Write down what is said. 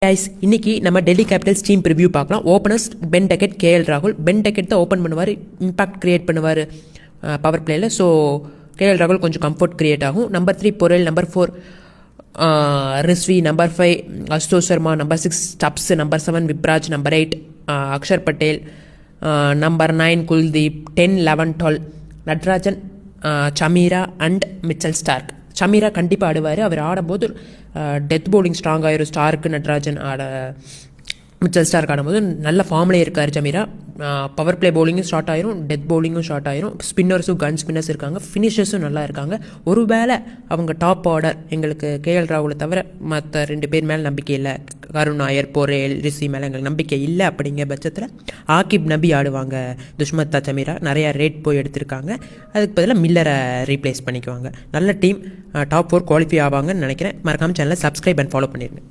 Guys இன்னைக்கு நம்ம Delhi Capitals team preview பார்க்கலாம். ஓப்பனர்ஸ் பென் டெக்கெட், கேஎல் ராகுல். பென் டெக்கெட் தான் ஓப்பன் பண்ணுவார், இம்பாக்ட் கிரியேட் பண்ணுவார் பவர் பிளேயில். ஸோ கேஎல் ராகுல் கொஞ்சம் கம்ஃபர்ட் கிரியேட் ஆகும். Number 3 Porel, number 4 Rizvi, number 5 Ashutosh Sharma, number 6 Stubbs, number 7 Vipraj, number 8 Akshar Patel, number 9 Kuldeep, 10, 11, 12 Natarajan, Chameera and Mitchell Starc. Chameera கண்டிப்பாக ஆடுவார். அவர் ஆடும்போது டெத் பவுலிங் ஸ்ட்ராங் ஆயிரும். ஸ்டார்க்கு நட்ராஜன் மிச்சல் ஸ்டார்க் ஆடும்போது நல்ல ஃபார்ம்லேயே இருக்கார் சமீரா. பவர் பிளே பவுலிங்கும் ஷார்ட் ஆயிரும், டெத் பவுலிங்கும் ஷார்ட் ஆயிரும். ஸ்பின்னர்ஸும் கன் ஸ்பின்னர்ஸ் இருக்காங்க, ஃபினிஷர்ஸும் நல்லா இருக்காங்க. ஒருவேளை அவங்க டாப் ஆர்டர் எங்களுக்கு கேஎல் ராகுலை தவிர மற்ற 2 பேர் மேலே நம்பிக்கை இல்லை, கருண் நாயர், பொரேல், ரிஷி மேலே எங்களுக்கு நம்பிக்கை இல்லை அப்படிங்கிற பட்சத்தில் ஆகிப் நபி ஆடுவாங்க. துஷ்மத்தா சமீரா நிறையா ரேட் போய் எடுத்திருக்காங்க. அதுக்கு பதிலாக மில்லரை ரீப்ளேஸ் பண்ணிக்குவாங்க. நல்ல டீம், டாப் 4 குவாலிஃபை ஆவாங்கன்னு நினைக்கிறேன். மறக்காமல் சேனலை சப்ஸ்கிரைப் அண்ட் ஃபாலோ பண்ணிடுங்க.